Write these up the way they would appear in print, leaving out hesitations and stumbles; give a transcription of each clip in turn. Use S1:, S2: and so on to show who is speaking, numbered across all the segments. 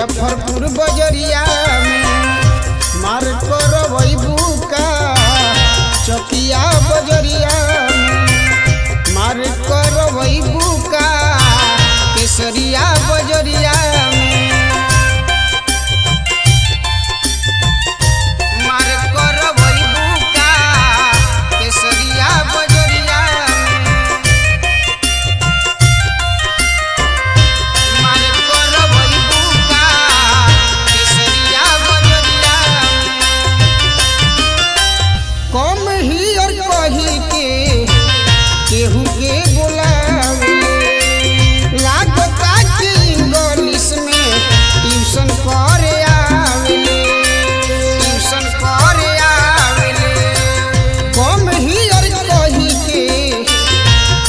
S1: मुजफ्फरपुर बजरिया में मार करवैबू का चकिया बजरिया में मार करवैबू का केसरिया बजरिया में मार करवैबू का केसरिया बजरिया केहू के बोलावे लागता कि इंग्लिश में ट्यूशन करे आवेले ट्यूशन करे आवेले कम ही और कही के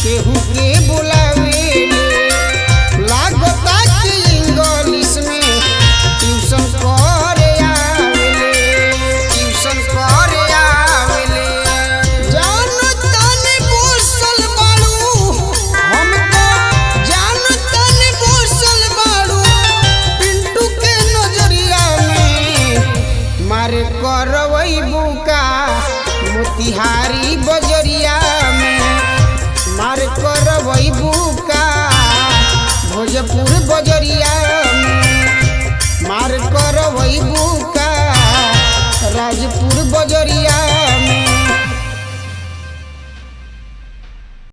S1: केहू के बोलावे लागता कि इंग्लिश में ट्यूशन करे आवेले ट्यूशन करे आवेले करवैबू का मोतिहारी बजरिया में मार करवैबू का भोजपुर बजरिया में मार करवैबू का राजपुर बजरिया